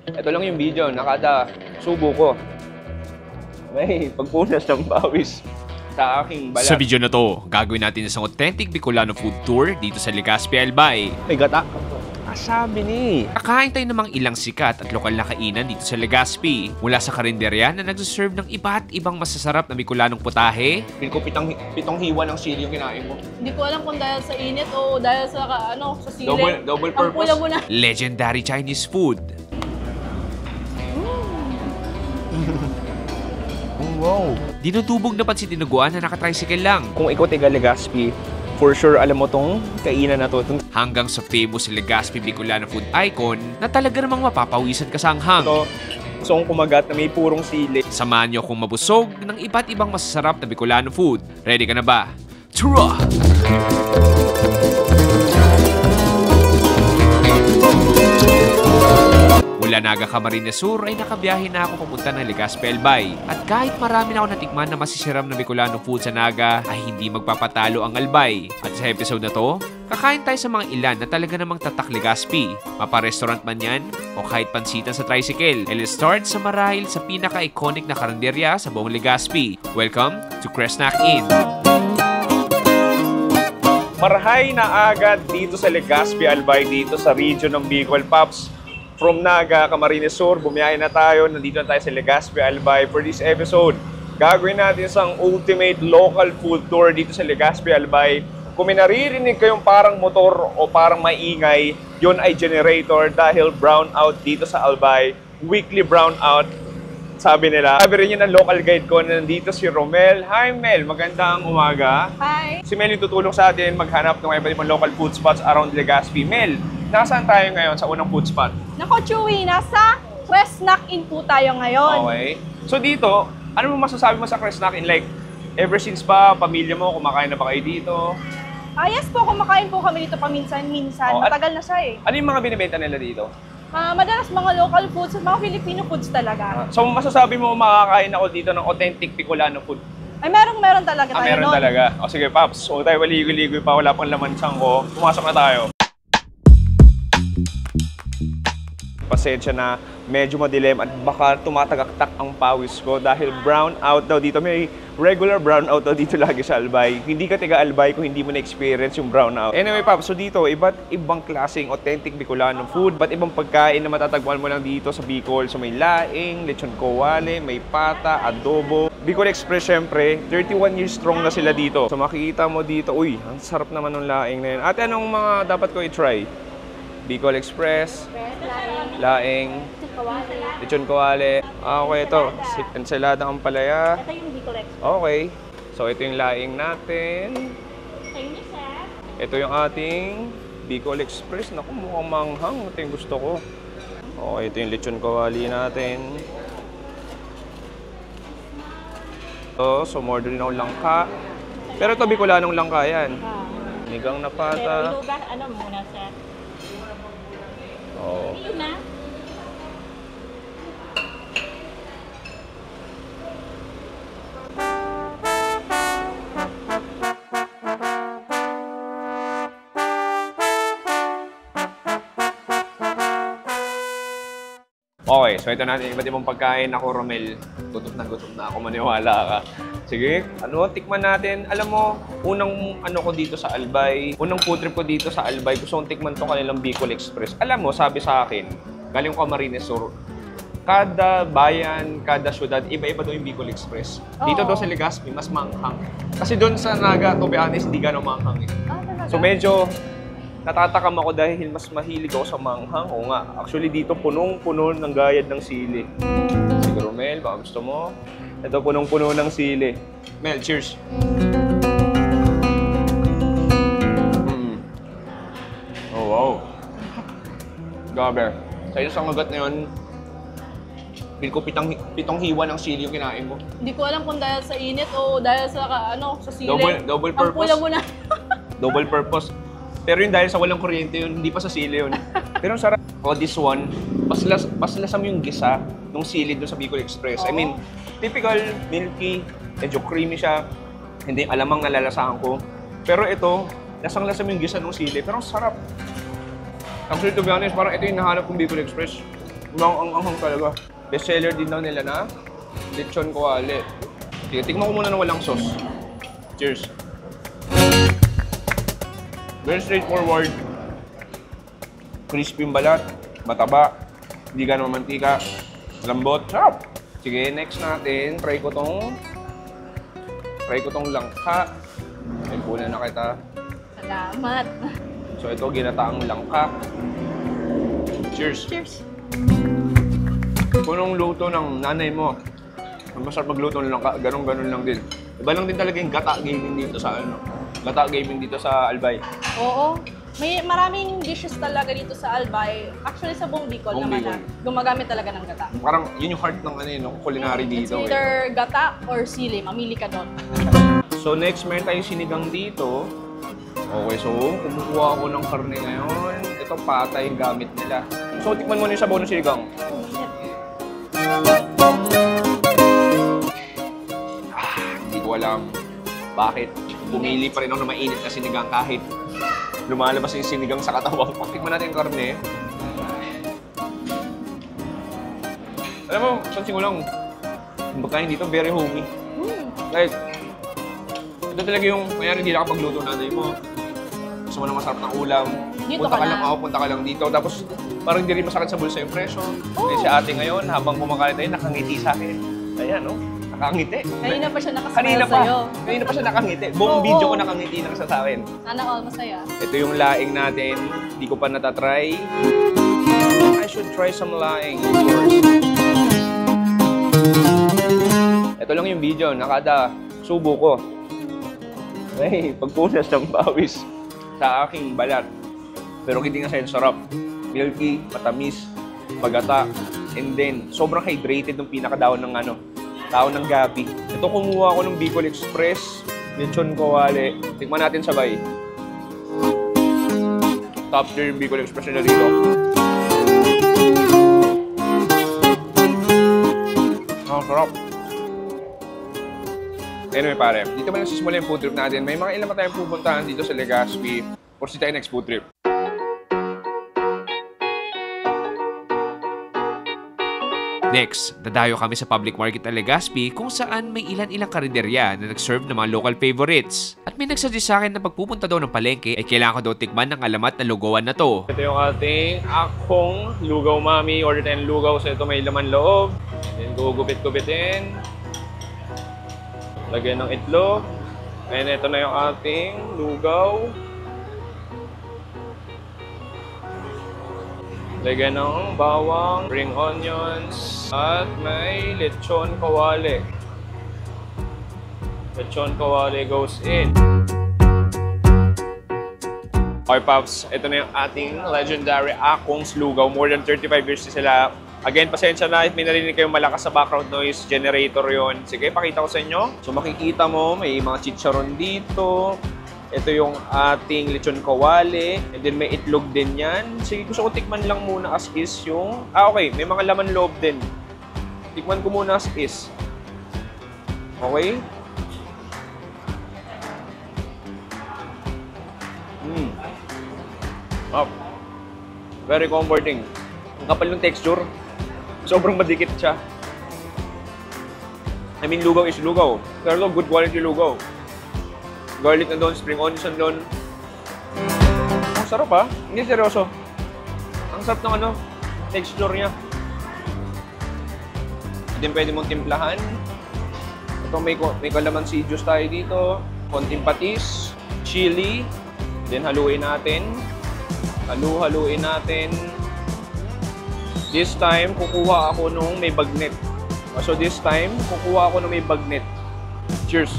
Ito lang yung video, nakada subo ko. May pagpunas ng bawis sa aking balat. Sa video na to, gagawin natin isang authentic Bicolano food tour dito sa Legazpi, Albay. May gata. Sabi ni. Kakain tayo namang ilang sikat at lokal na kainan dito sa Legazpi. Mula sa karinderya na nagsaserve ng iba't ibang masasarap na Bicolanong putahe. Feel ko pitong hiwa ng sili yung kinain mo. Hindi ko alam kung dahil sa init o dahil sa sa sili. Double purpose. Ang pula mo na. Legendary Chinese food. Wow. Dinudubog na pansit dinuguan na nakatricycle lang. Kung ikaw tiga Legazpi, for sure alam mo tong kainan na to. Hanggang sa famous Legazpi Bicolano food icon na talaga namang mapapawisan ka sa anghang. Ito, song kumagat na may purong sili. Samahan niyo akong mabusog ng iba't ibang masasarap na Bicolano food. Ready ka na ba? Tara! Mula Naga Camarines Sur ay nakabiyahe na ako papunta ng Legazpi, Albay. At kahit marami na ako natikman na masisiram na Bicolano food sa Naga, ay hindi magpapatalo ang Albay. At sa episode na to, kakain tayo sa mga ilan na talaga namang tatak Legazpi. Mapa-restaurant man yan, o kahit pansitan sa tricycle. Let's start sa marahil sa pinaka-iconic na karinderya sa buong Legazpi. Welcome to Kresnak Inn. Marahay na agad dito sa Legazpi, Albay, dito sa region ng Bicol, Pops. From Naga, Camarines Sur, bumiyahe na tayo. Nandito na tayo sa Legazpi, Albay for this episode. Gagawin natin isang ultimate local food tour dito sa Legazpi, Albay. Kung may naririnig kayong parang motor o parang maingay, yun ay generator dahil brownout dito sa Albay. Weekly brownout, sabi nila. Sabi rin yun ng local guide ko na nandito si Romel. Hi Mel, magandang umaga. Hi! Si Mel yung tutulong sa atin maghanap ng iba't ibang local food spots around Legazpi. Mel, nasaan tayo ngayon sa unang food spot? Nako, Chewy, nasa Kresnak Inn po tayo ngayon. Okay. So dito, ano mo masasabi mo sa Kresnak Inn? Like, ever since pa, pamilya mo, kumakain na ba kayo dito? Yes po, kumakain po kami dito paminsan-minsan. Oh, Matagal na siya eh. Ano yung mga binibenta nila dito? Madalas mga local foods, mga Filipino foods talaga. So masasabi mo makakain ako dito ng authentic Bicolano food? Ay, meron talaga tayo Meron nun. talaga. O sige, Paps, huwag tayo maligoy-ligoy pa, wala pang laman siyang ko. Pumasok na tayo. Pasensya na, medyo madilim at baka tumatagaktak ang pawis ko dahil brown out daw dito. May regular brown out daw dito lagi sa Albay. Hindi ka tiga Albay kung hindi mo na-experience yung brown out. Anyway, Paps, so dito, iba't ibang klaseng authentic Bicolano food, iba't ibang pagkain na matatagpuan mo lang dito sa Bicol. So may laing, lechon kawale, may pata, adobo. Bicol Express, syempre, 31 years strong na sila dito. So makikita mo dito, uy, ang sarap naman ng laing na yun. Ate, anong mga dapat ko i-try? Bicol Express, laing, lechon kawale. Okay, ito. Ensalada ang palaya. Ito yung Bicol Express. Okay. So, ito yung laing natin. Ito yung ating Bicol Express. Naku, mukhang manghang. Ito yung gusto ko. Okay, ito yung lechon kawali natin. So, order din ako langka. Pero ito, Bicolanong langka yan. Nigang na pata. Pero ilugan, ano muna, sir? Oo. Yun na. Okay, so ito natin iba't ibang pagkain. Ako, Romel, gutom na ako, maniwala ka. Sige, tikman natin. Alam mo, unang ko dito sa Albay, unang food trip ko dito sa Albay, gusto kong tikman to kanilang Bicol Express. Alam mo, sabi sa akin, galing ko Camarines Sur, kada bayan, kada syudad, iba-iba doon yung Bicol Express. Dito daw sa Legazpi, mas manghang. Kasi doon sa Naga, to be honest, hindi gano'ng manghang eh. Talaga? So medyo natatakam ako dahil mas mahilig ako sa manghang. O nga, actually dito punong-puno ng gayad ng sili. Siguro Mel, baka gusto mo? Ito punong-puno ng sili. Mel, cheers! Oh wow! Gaber. Sa isang agat na yun, feel ko pitong hiwa ng sili yung kinain mo. Hindi ko alam kung dahil sa init o dahil sa sa sili. Double Ang purpose. pula mo na. Double purpose. Pero yun dahil sa walang kuryente yun, hindi pa sa sili yun. Pero ang sarap. Oh, this one, mas lasam yung gisa ng sili doon sa Bicol Express. I mean, typical, milky, medyo creamy siya. Hindi alamang nalalasahan ko. Pero ito, lasang-lasam yung gisa ng sili. Pero ang sarap. Actually, to be honest, parang ito yung nahanap kong Bicol Express. Ang talaga. Bestseller din daw nila na lechon kawali. Sige, tignan ko muna ng walang sauce. Cheers. Very straightforward. Crispy yung balat, mataba, hindi ganun mantika, lambot, sarap. Sige, next natin, try ko tong langka. Ay, puna na kita. Salamat. So ito, ginataang langka. Cheers. Cheers. Kung luto ng nanay mo, ang masarap magluto ng langka, ganun-ganun lang din. Iba lang din talaga yung gata gaming dito sa Gata gaming dito sa Albay. Oo. May maraming dishes talaga dito sa Albay. Actually, sa buong Bicol Buong naman Bicol. gumagamit talaga ng gata. Parang yun yung heart ng culinary It's dito. either gata or sili. Mamili ka doon. So next, meron tayong sinigang dito. Okay, so kumukuha ako ng karne ngayon. Ito patay yung gamit nila. So tikman mo na yung sabaw ng sinigang. Hindi ko alam bakit. Pumili pa rin ako ng mainit na sinigang kahit lumalabas yung sinigang sa katawan ko. Tikman natin yung karne. Alam mo, pansin ko lang, yung pagkain dito, very homey. Like, ito talaga yung, kaya hindi nakapagluto nanay mo. Gusto mo ng masarap ng ulam. Dito Punta ka ka na. lang, punta ka lang dito. Tapos, parang hindi rin masakit sa bulsa yung presyo. Eh, si ate ngayon, habang kumakain tayo, nakangiti sa akin. Ayan, no? Nakangiti. Kanina pa siya Kanina nakasaya pa. sa'yo. Kanina pa siya nakangiti. Buong Oo. video ko nakangiti na sa akin. Sana all masaya. Ito yung laing natin. Hindi ko pa natatry. I should try some laing, of course. Ito lang yung video. Nakada subo ko. Ay, pagpunas ng bawis sa aking balat. Pero hindi nga sa'yo sarap. Milky, matamis, magata. And then, sobrang hydrated ng pinakadaon ng daon ng gabi. Ito kumuha ko ng Bicol Express, lechon kawali. Tikman natin sabay. Top tier yung Bicol Express nila dito. Ang sarap. Anyway pare, dito ba nagsisimula yung food trip natin? May mga ilan pa tayong pupuntahan dito sa Legazpi. Or si tayo next food trip. Next, dadayo kami sa public market ng Legazpi kung saan may ilan-ilang karinderya na nag-serve ng mga local favorites. At may nagsuggest sa akin na pagpupunta daw ng palengke ay kailangan ko daw tikman ng alamat na lugawan na to. Ito yung ating akong lugaw mami. Order tayong lugaw. So ito may laman loob. Then gugupit-gupitin. Lagyan ng itlog. And ito na yung ating lugaw. Lagyan ng bawang, spring onions, at may lechon kawali. Lechon kawali goes in. Okay, Pops, ito na yung ating legendary Akong's Lugaw. More than 35 years na sila. Again, pasensya na if may narinig kayong malakas sa background noise, generator yon. Sige, pakita ko sa inyo. So makikita mo, may mga chicharon dito. Ito yung ating lechon kawali. And then may itlog din yan. Sige, gusto ko tikman lang muna as is yung... okay. May mga laman loob din. Tikman ko muna as is. Okay? Very comforting. Ang kapal ng texture. Sobrang madikit siya. I mean, lugaw is lugaw. Pero good quality lugaw. Garlic na doon, spring onions na doon. Ang sarap ha. Hindi seryoso. Ang sarap ng texture niya. Then pwede mong timplahan. Ito may kalamansi juice tayo dito. Konting patis, chili. Then haluin natin. Haluin natin. This time, kukuha ako nung may bagnet. So this time, kukuha ako nung may bagnet. Cheers!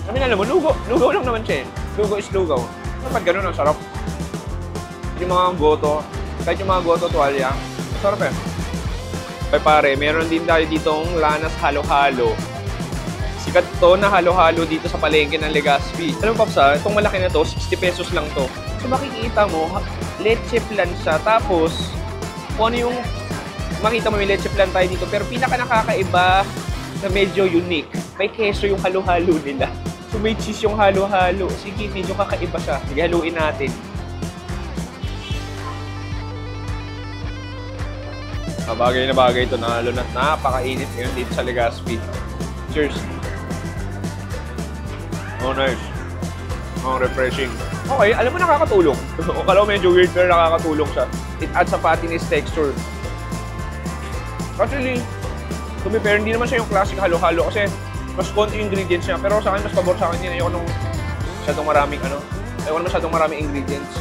I mean, alam mo, lugaw lang naman siya eh. Lugaw is lugaw. Dapat ganun, ang sarap. Yung mga goto, kahit yung mga goto tuwalya, ang sarap eh. Okay pare, meron din tayo ditong Lanas Halo-Halo. Sikat to na halo-halo dito sa palengke ng Legazpi. Alam mo, Paps, itong malaki na to, 60 pesos lang to. So makikita mo, leche plan siya. Tapos, kung ano yung makita mo may leche plan tayo dito, pero pinaka nakakaiba na medyo unique, may keso yung halo-halo nila. So may cheese yung halo-halo. Sige, medyo kakaiba siya. Sige, haluin natin. Bagay na bagay ito, lalo na napakainit ngayon dito sa Legazpi. Cheers! Oh, nice. Oh, refreshing. Okay, alam mo nakakatulong. Akala ko medyo weird pero nakakatulong siya. It adds a fattiness texture. Actually, to be fair, hindi naman siya yung classic halo-halo kasi mas konti yung ingredients niya. Pero sa akin, mas pabor sa akin yun. Ayoko nung masyadong maraming ayoko nung masyadong maraming ingredients.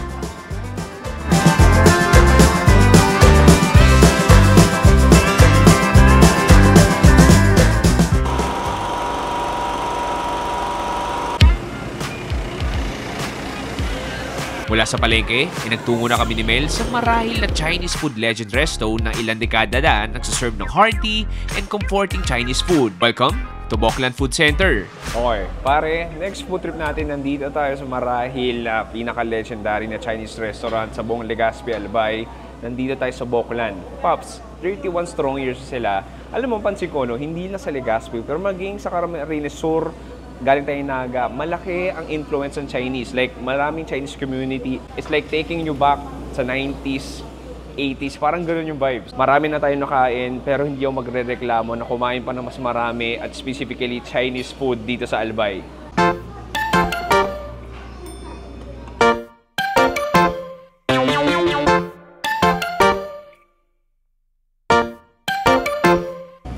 Mula sa palengke, nagtungo na kami ni Mel sa marahil na Chinese food legend resto na ilang dekada na nagsaserve ng hearty and comforting Chinese food. Welcome to Boklan Food Center. Okay, pare, next food trip natin, nandito tayo sa marahil na pinaka-legendary na Chinese restaurant sa buong Legazpi, Albay. Nandito tayo sa Boklan. Pops, 31 strong years sila. Alam mo, pansin ko, no, hindi lang sa Legazpi, pero maging sa Camarines Sur, galing tayo Naga, malaki ang influence ng Chinese. Like, maraming Chinese community. It's like taking you back sa 90s, 80s. Parang ganoon yung vibes. Marami na tayo nakain, pero hindi ako magre-reklamo na kumain pa ng mas marami at specifically Chinese food dito sa Albay.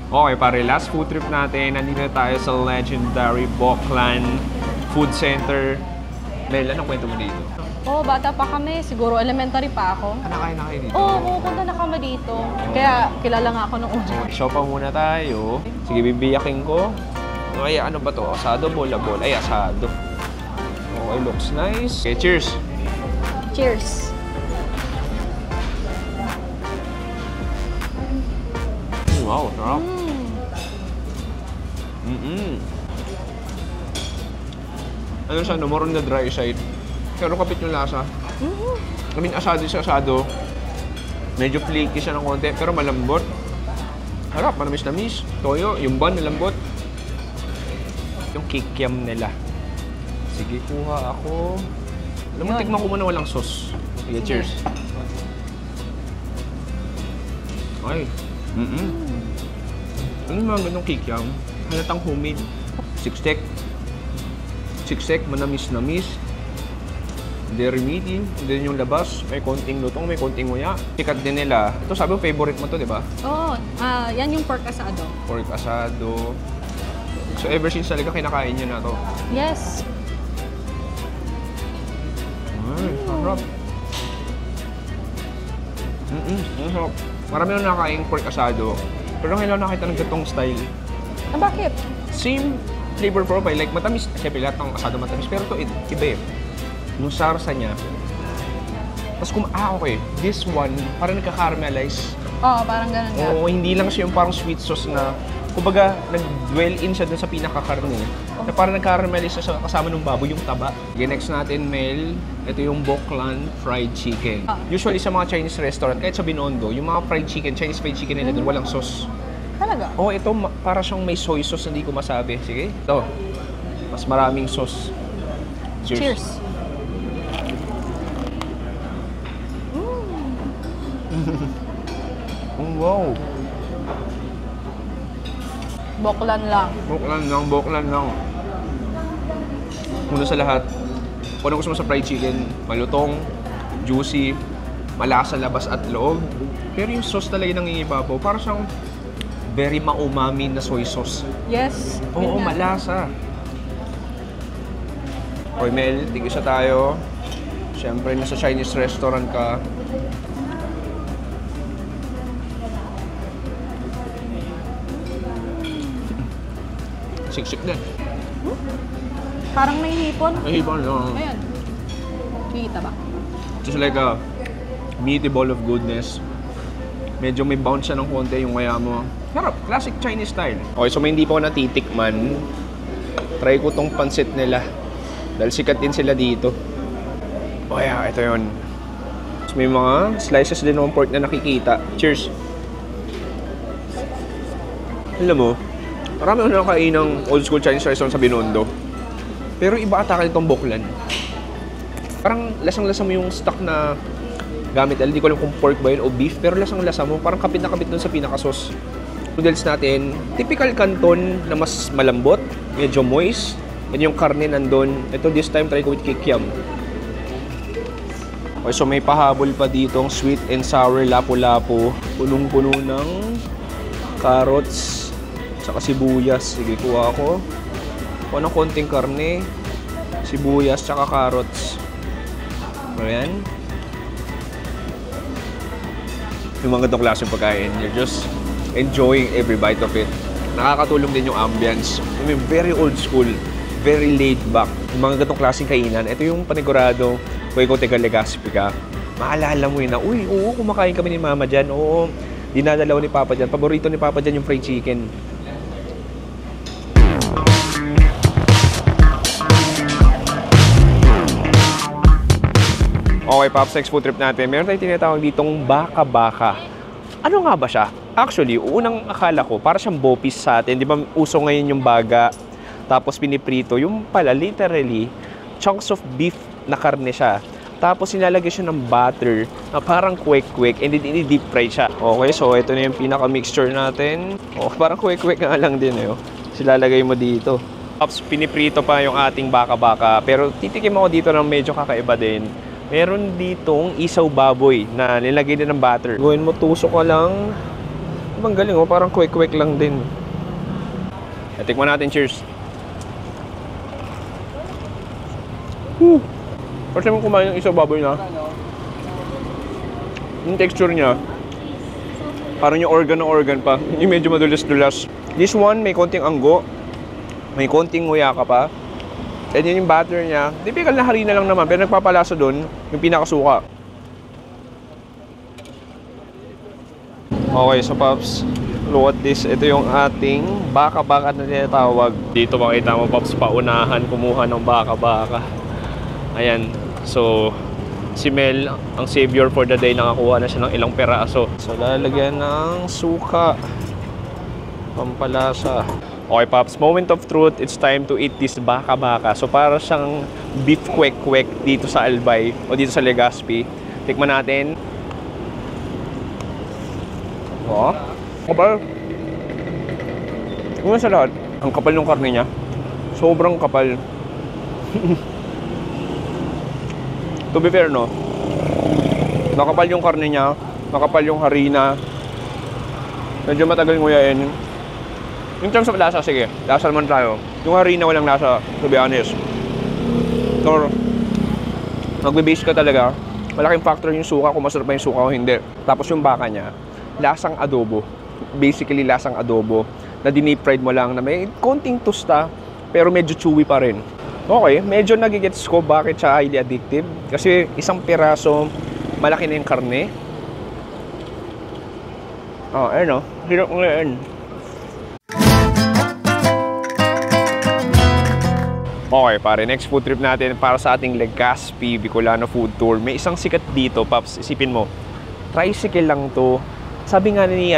Okay pare, last food trip natin. Nandito na tayo sa legendary Boklan Food Center. Mel, anong kwento mo dito? Oo, bata pa kami. Siguro elementary pa ako. Nakain na kayo dito? Oo, pupunta na kami dito. Kaya kilala nga ako nung una. Show pa muna tayo. Sige, bibiyakin ko. Ay, ano ba to? Asado, bola-bola. Ay, asado. Okay, looks nice. Okay, cheers! Cheers! Wow, sarap. Ano siya, no? More on the dry side. Pero kapit yung lasa. I mean, asado siya, asado. Medyo flaky siya ng konti, pero malambot. Harap, manamis-namis. Toyo, yung bun, malambot. Yung kikiam nila. Sige, kuha ako. Alam mo, tikman ko muna walang sauce. Sige, cheers. Ay. Ano mga ganong kikiam? Halatang homemade. Siksek. Siksek, manamis-namis. Dairy meaty. Then yung labas, may konting lutong, may konting nguya. Sikat din nila. Ito sabi mo, favorite mo to, di ba? Oo, yan yung pork asado. Pork asado. So ever since talaga kinakain nyo na to? Yes. Ay, sarap. Sarap. Marami na nakakain pork asado. Pero ngayon lang nakita ng gatong style. Bakit? Same flavor profile. Like matamis. Siyempre lahat ng asado matamis. Pero ito iba eh. Yung sarsa niya. Tapos okay. This one, parang nagka-caramelize. Oo, parang ganun nga. Oo, hindi lang siya yung parang sweet sauce na, kumbaga, nag-dwell in siya dun sa pinakakarne. Na parang nag-caramelize siya kasama ng baboy, yung taba. Okay, next natin, Mel. Ito yung Boklan Fried Chicken. Usually sa mga Chinese restaurant, kahit sa Binondo, yung mga fried chicken, Chinese fried chicken nila dun, walang sauce. Talaga? Oo, ito para siyang may soy sauce, hindi ko masabi. Sige, ito. Mas maraming sauce. Cheers. Cheers. Wow. Boklan lang. Boklan lang. Una sa lahat, kung ano gusto mo sa fried chicken, malutong, juicy, malasa labas at loob. Pero yung sauce talaga nangingibabaw, para siyang very ma-umami na soy sauce. Yes. Oo, malasa. Okay, Mel, tigisa tayo. Siyempre, nasa Chinese restaurant ka. Siksik din. Parang may hipon. Ay, ibang lang. Ayan. Kita ba? Just like a meaty ball of goodness. Medyo may bounce siya ng konti yung kaya mo. Sarap, classic Chinese style. Okay, so may hindi pa ako natitikman. Try ko tong pansit nila. Dahil sikat din sila dito. Oh yeah, ito yun. So may mga slices din ng pork na nakikita. Cheers! Alam mo, marami ako nakakain ng old school Chinese restaurant sa Binondo. Pero iba ata ka itong Boklan. Parang lasang-lasa mo yung stock na gamit. Hindi ko alam kung pork ba yun o beef, pero lasang-lasa mo. Parang kapit na kapit dun sa pinaka-sauce. Noodles natin, typical canton na mas malambot, medyo moist. Yan yung karne nandun. Ito this time, try ko with kikiam. Okay, so may pahabol pa ditong sweet and sour lapu-lapu. Punong-puno ng carrots, saka sibuyas. Sige, kuha ako. Kuha ng konting karne, sibuyas, saka carrots. Ayan. Yung mga ganitong klaseng pagkain, you're just enjoying every bite of it. Nakakatulong din yung ambience. I mean, very old school, very laid back. Yung mga ganitong klaseng kainan, ito yung panigurado, kung ikaw taga Legazpi ka, maalala mo yun na, uy, oo, kumakain kami ni Mama dyan, oo, dinadalaw ni Papa dyan. Paborito ni Papa dyan yung fried chicken. Okay, Pops, next food trip natin. Meron tayong tinatawag ditong baka-baka. Ano nga ba siya? Actually, unang akala ko, para siyang bopis sa atin. Di ba uso ngayon yung baga, tapos piniprito. Yung pala, literally, chunks of beef na karne siya. Tapos nilalagay siya ng butter na parang kwek-kwek and then i-deep fry siya. Okay, so ito na yung pinaka-mixture natin. Oh, parang kwek-kwek nga lang din eh. Silalagay mo dito. Pops, piniprito pa yung ating baka-baka. Pero titikim ako dito ng medyo kakaiba din. Meron ditong isaw baboy na nilagay din ng butter. Gawin mo, tusok ka lang. Ang galing, oh, parang kwek-kwek lang din. Tikman natin, cheers. Woo! Kasi mo kumain yung isaw baboy na. Yung texture niya, parang yung organ na organ pa. Yung medyo madulas-dulas. This one, may konting anggo. May konting nguya ka pa. And yun yung butter niya. Typical na harina lang naman, pero nagpapalasa doon yung pinakasuka. Okay, so Pops, look at this. Ito yung ating baka-baka na tinatawag. Dito makita mo, Pops, paunahan kumuha ng baka-baka. Ayan. So, si Mel, ang savior for the day, nakakuha na siya ng ilang peraso. So, lalagyan ng suka. Pampalasa. Okay, Pops, moment of truth, it's time to eat this baka-baka. So, para siyang beef kwek-kwek dito sa Albay o dito sa Legazpi. Tikman natin. Oh, kapal. Una sa lahat, ang kapal ng karne niya. Sobrang kapal. To be fair, no? Nakapal yung karne niya, nakapal yung harina. Medyo matagal nguyain. In terms of lasa, sige, lasa naman tayo. Yung harina walang lasa, to be honest. Or, magbe-base ka talaga. Malaking factor yung suka, kung masarap ba yung suka o hindi. Tapos yung baka niya, lasang adobo. Basically, lasang adobo. Na dinip fried mo lang na may konting tusta, pero medyo chewy pa rin. Okay, medyo nagigets ko bakit siya highly addictive. Kasi isang piraso, malaki na yung karne. Oh, ayun o. Hirap ngayon. Okay, pare, next food trip natin para sa ating Legazpi Bicolano food tour. May isang sikat dito, Paps, isipin mo. Tricycle lang to. Sabi nga ni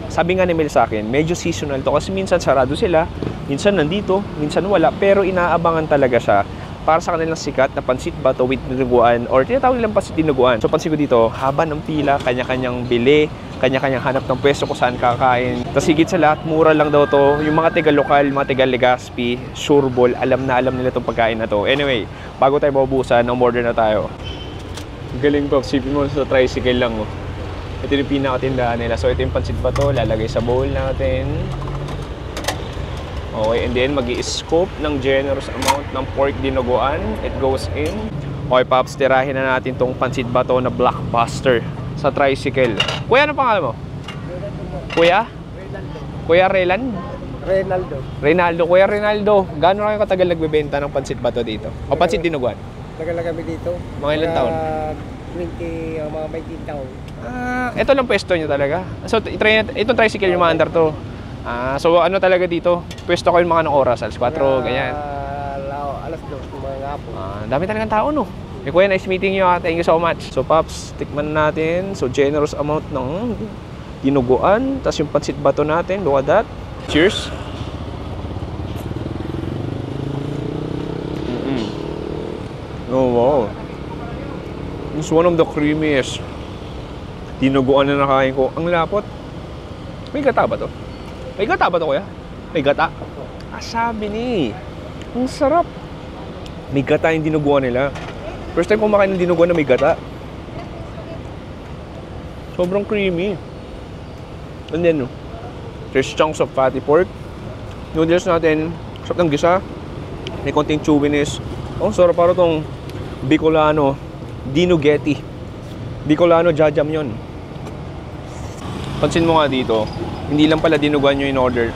sabi nga ni Mel sa akin, medyo seasonal to kasi minsan sarado sila, minsan nandito, minsan wala, pero inaabangan talaga siya para sa kanilang sikat na pansit bato with dinuguan or tinatawag nilang pansit dinuguan. So pansin ko dito, haba ng pila, kanya-kanyang bili, kanya-kanyang hanap ng pwesto kung saan kakain. Tapos higit sa lahat, mura lang daw to. Yung mga taga-lokal, mga taga-Legazpi, sureball, alam na alam nila itong pagkain na to. Anyway, bago tayo mabubusan, umorder na tayo. Galing, Pop. Sipin mo sa tricycle lang, oh. Ito yung pinakatindahan nila. So ito yung pansit bato, lalagay sa bowl natin. Okay, and then mag-i-scoop ng generous amount ng pork dinuguan. It goes in. Okay, Pops, tirahin na natin tong pansit bato na blockbuster sa tricycle. Kuya, ano pangalan mo? Kuya? Kuya Relan? Reynaldo. Kuya Reynaldo, gaano kayo katagal nagbebenta ng pansit bato dito? O pansit dinuguan? Tagal na kami dito. Mga ilang taon? 20, mga 19 taon. Ito lang pwesto nyo talaga. So, itong tricycle yung maandar to. So, ano talaga dito? Pwesto ko yung mga anong oras? Alas 4, ganyan. Alas 2, mga hapon. Dami talagang tao, no? Kuya, nice meeting you. Thank you so much. So, Pops, tikman natin. So, generous amount ng dinuguan. Tapos yung pansit bato natin. Look at that. Cheers. Oh, wow. It's one of the creamiest Dinuguan na nakain ko. Ang lapot. May gata ba to? May gata ba to, kuya? May gata? Ah, sabi ni. Ang sarap. May gata yung dinuguan nila. First time kumakain ng dinuguan na may gata. Sobrang creamy. And then, there's chunks of fatty pork. Noodles natin, sarap ng gisa. May konting chewiness. Oh, sarap para tong Bicolano Dinugeti. Bicolano Jajam yun. Pansin mo nga dito, hindi lang pala dinuguan yung in-order.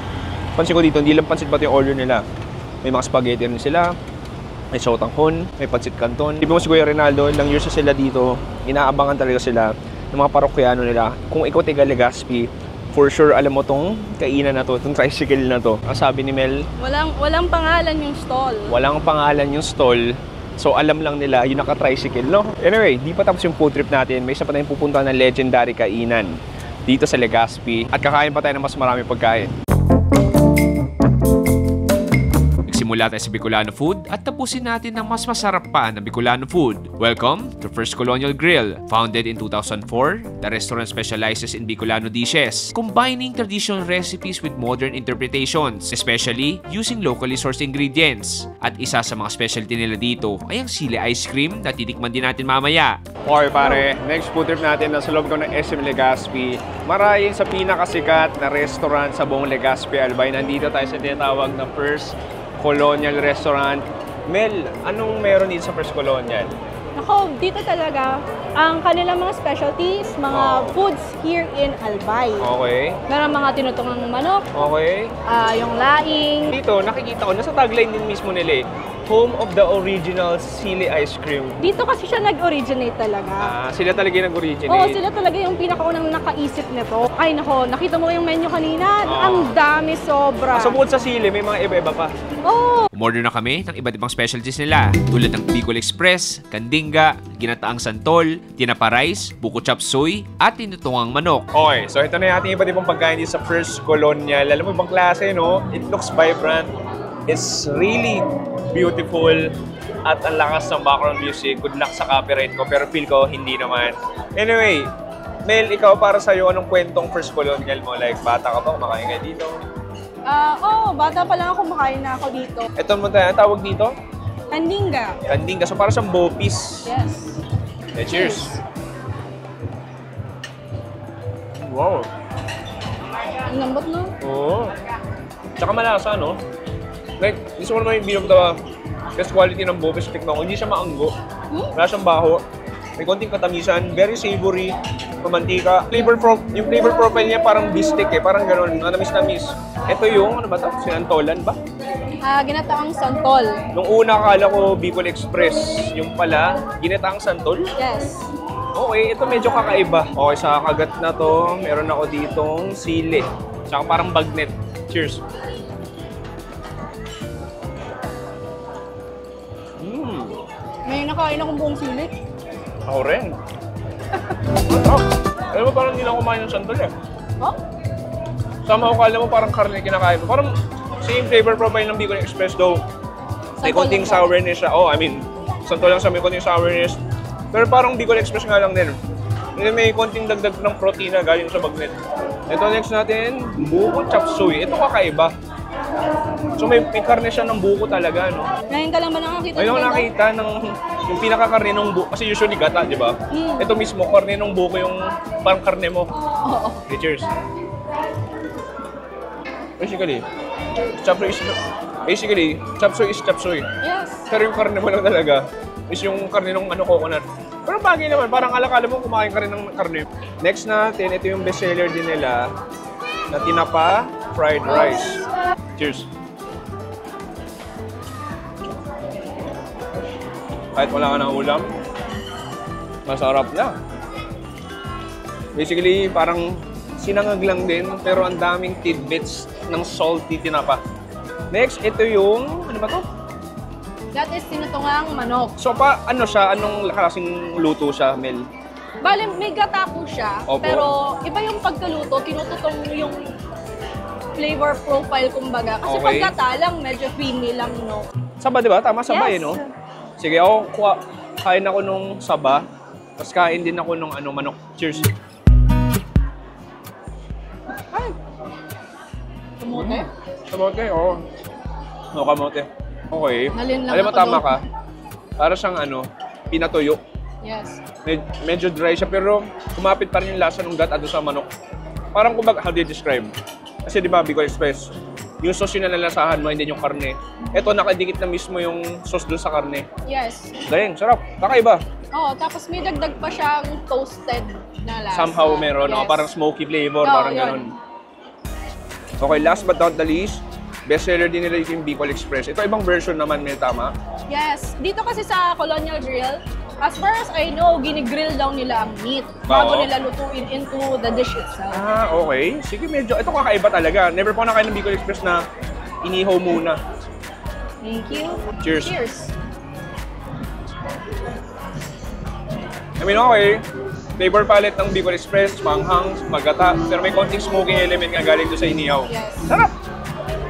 Pansin ko dito, hindi lang pansit pati yung order nila. May mga spaghetti rin sila, may sotanghon, may pansit canton. Di ba mo si Kuya Rinaldo, ilang years na sila dito, inaabangan talaga sila ng mga parokyano nila. Kung ikaw taga Legazpi, for sure alam mo tong kainan na to, tong tricycle na to. Ang sabi ni Mel, Walang pangalan yung stall. walang pangalan yung stall. So alam lang nila yung naka-tricycle, no? Anyway, di pa tapos yung food trip natin. May isa pa tayong pupunta ng legendary kainan dito sa Legazpi. At kakain pa tayo ng mas marami pagkain. Simula tayo sa Bicolano food at tapusin natin ng mas masarap pa na Bicolano food. Welcome to First Colonial Grill. Founded in 2004, the restaurant specializes in Bicolano dishes, combining traditional recipes with modern interpretations, especially using locally sourced ingredients. At isa sa mga specialty nila dito ay ang sili ice cream na titikman din natin mamaya. Okay pare, next food trip natin nasa loob ko ng SM Legazpi. Marahil sa pinakasikat na restaurant sa buong Legazpi, Albay. Nandito tayo sa tinatawag na First Colonial Restaurant. Mel, anong meron dito sa First Colonial? Ako, dito talaga, ang kanilang mga specialties, mga foods here in Albay. Okay. Meron mga tinutungang manok, Okay. yung laing. Dito, nakikita ko, nasa tagline din mismo nila eh. Home of the original sili ice cream. Dito kasi siya nag-originate talaga. Sila talaga yung nag-originate. Oo, sila talaga yung pinakaunang nakaisip nito. Ay nako, nakita mo yung menu kanina? Ang dami, sobra. So bukod sa sili, may mga iba-iba pa. Oo. Umorder na kami ng iba't ibang specialties nila tulad ng Bicol Express, Kandinga, Ginataang Santol, Tinapa Rice, Buko Chop Suey, at Tinutungang Manok. Okay, so ito na yung ating iba't ibang pagkain dito sa First Colonial. Alam mo ibang klase, no? It looks vibrant. It's really beautiful. At ang lakas ng background music. Good luck sa copyright ko, pero feel ko hindi naman. Anyway, Mel, ikaw para sa'yo, anong kwentong First Colonial mo? Like, bata ka ba? Kumakain ka dito? Bata pa lang ako, kumakain na ako dito. Ito mo tayo, tawag dito? Kandinga. Kandinga. So, para siyang bopis. Yes. Yeah, cheers. Wow. Ang lambot, no? Oo. Tsaka malasa, no? Like, gusto ko naman yung bilog na best quality ng bopis. Tikman ko, hindi siya maanggo. Wala siyang baho. May konting katamisan. Very savory. Pamantika. Yung flavor profile niya parang bistek eh. Parang gano'n. Manamis-namis. Ito yung, ano ba ito? Sinantolan ba? Ginataang santol. Nung una akala ko Bicol Express. Yung pala, ginataang santol? Yes. Okay, ito medyo kakaiba. Okay, sa kagat na to, meron ako ditong sili. Tsaka parang bagnet. Cheers. May nakain akong buong sili. Ako rin. Alam mo, parang hindi lang kumain ng santol eh. Oh? Sama ko, kala mo parang karne kinakain mo. Parang same flavor profile ng Bicol Express though. May Santol konting lang ba? sourness siya. Oh, I mean, santol lang siya, may konting sourness. Pero parang Bicol Express nga lang din. And then may konting dagdag ng protina galing sa bagnet. Ito next natin, buko chop suey. Ito kakaiba. So may karne siya ng buko talaga, no? Ngayon ka lang ba nakakita? Ayun ng ganito? nakita ng yung pinakakarne ng buko. Kasi usually gata, di ba? Ito mismo, karne ng buko yung parang karne mo. Oo. Okay, cheers. Basically, chop suey is chop suey. Yes. Pero yung karne mo lang talaga is yung karne ng coconut. Pero bagay naman, parang alakala mo kumakain ka rin ng karne. Next natin, ito yung bestseller din nila na tinapa fried rice. Cheers. Kahit wala ka ng ulam, masarap na. Basically, parang sinangag lang din, pero ang daming tidbits ng salty tinapa. Next, ito yung, ano ba to? That is tinutungang manok. So, ano siya? Anong klaseng luto siya, Mel? Bale, may gata po siya, Opo. pero iba yung pagkaluto, tinututong yung flavor profile kumbaga. Kasi Okay. pag gata lang, medyo creamy lang, no? Saba, di ba? Tama, saba Yes. no? Sige, ako kain ako nung saba, tapos kain din ako nung manok. Cheers. kamote. Kamote, oo. No, kamote. Okay. Nalin lang Alam mo, ako tama doon. ka. Para siyang pinatuyo. Yes. Medyo dry siya, pero kumapit pa rin yung lasa ng gata doon sa manok. Parang kumbaga, how do you describe? Kasi di ba, Bicol Express, yung sauce yung nalalasahan mo, hindi yung karne. Ito, nakadikit na mismo yung sauce doon sa karne. Yes. Galing, sarap. Kakaiba. Oo, tapos may dagdag pa siyang toasted na lasa. Somehow meron, Yes. parang smoky flavor, Oo, parang yun. ganun. Okay, last but not the least, bestseller din nila yung Bicol Express. Ito ibang version naman, may tama? Yes. Dito kasi sa Colonial Grill, as far as I know, ginigrill daw nila ang meat bago Oo. nila lutuin into the dish itself. Ah, okay. Sige, medyo, ito kakaiba talaga. Never po nakain ng Bicol Express na inihaw muna. Thank you. Cheers. Cheers. I mean, okay. Flavor palette ng Bicol Express, manghang, magata, pero may konting smoking element nga galing doon sa inihaw. Yes. Sarap!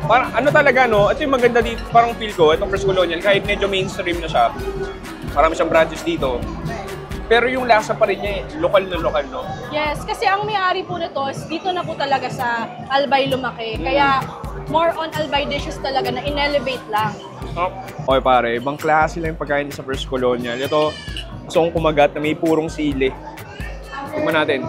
Parang ano talaga, no? Ito yung maganda dito, parang feel ko, itong First Colonial, kahit medyo mainstream na siya, marami siyang branches dito. Pero yung lasa pa rin niya, lokal na lokal, no? Yes, kasi ang may-ari po nito is dito na po talaga sa Albay lumaki. Kaya more on Albay dishes talaga na in-elevate lang. Okay pare, ibang klase lang yung pagkain sa First Colonial. Ito, gusto kong kumagat na may purong sili. Tignan natin.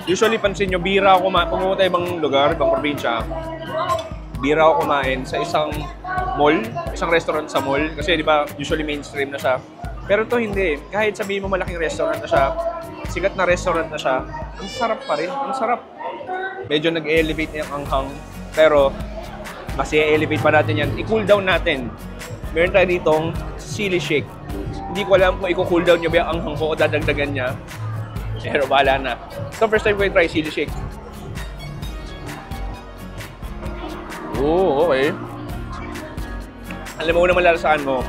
Usually, pansin nyo, bira ako kumain. Pumunta ibang lugar, ibang probinsya. Bira ako kumain sa isang mall, isang restaurant sa mall. Kasi di ba, usually mainstream na siya. Pero ito hindi. Kahit sabihin mo malaking restaurant na siya, sikat na restaurant na siya, ang sarap pa rin. Ang sarap. Medyo nag-elevate na yung anghang. Pero, mas i-elevate pa natin yan. I-cool down natin. Meron tayo ditong chili shake. Hindi ko alam kung i-cool down nyo ba yung anghang ko o dadagdagan niya. Pero bahala na. So, first time ko i-try chili shake. Oo, okay. Alam mo, unang malalasaan mo,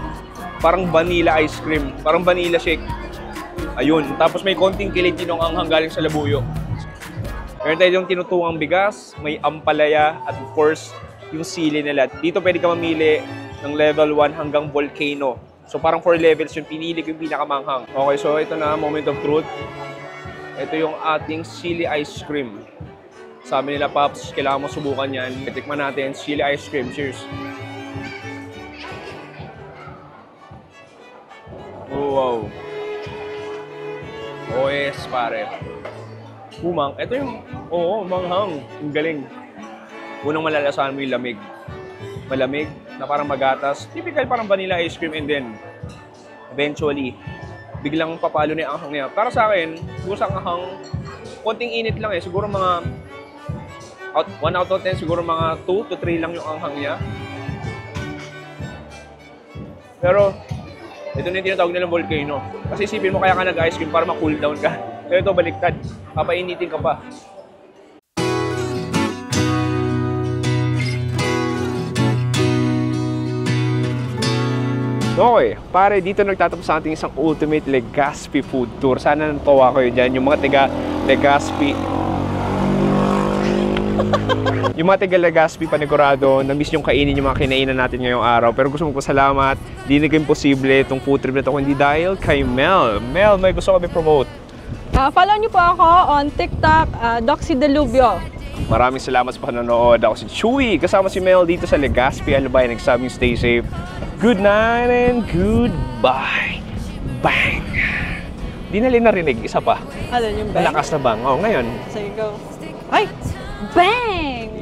parang vanilla ice cream. Parang vanilla shake. Ayun. Tapos may konting kilig din ng anghang galing sa labuyo. Meron tayo yung tinutungang bigas, may ampalaya, at of course, yung sili nila. Dito pwede ka mamili ng level 1 hanggang volcano. So parang 4 levels yung pinili ko yung pinakamanghang. Okay, so ito na, moment of truth. Ito yung ating chili ice cream. Sabi nila, Pops, kailangan mo subukan yan. Tikman natin, chili ice cream. Cheers. Oh, wow. Oh yes, pare. Umang. Ito yung, manghang. Ang galing. Unang malalasahan mo yung lamig. Malamig, na parang magatas. Typical parang vanilla ice cream, and then, eventually, biglang papalo na yung anghang niya. Para sa akin, siguro sa anghang, konting init lang eh. Siguro mga 1 out of 10, siguro mga 2 to 3 lang yung anghang niya. Pero, ito na yung tinatawag nilang volcano. Kasi isipin mo kaya ka nag-ice cream para ma-cool down ka. Pero ito, baliktad. Papainitin ka pa. Okay, pare, dito nagtatapos sa ating isang ultimate Legazpi food tour. Sana natuwa kayo dyan. Yung mga taga Legazpi, yung mga taga Legazpi panigurado, na-miss yung kainin yung mga kinainan natin ngayong araw. Pero gusto mo po salamat. Di naging posible itong food trip na ito kundi dahil kay Mel. Mel, may gusto kami promote. Follow niyo po ako on TikTok, Doxy Delubio. Maraming salamat sa panonood. Ako si Chewy, kasama si Mel dito sa Legazpi Albay. Nagsabing stay safe. Good night and goodbye. Bang! Di nali narinig, isa pa. Ano yung bang? Malakas na bang? Oh, ngayon. Sige, go. Ay! Bang!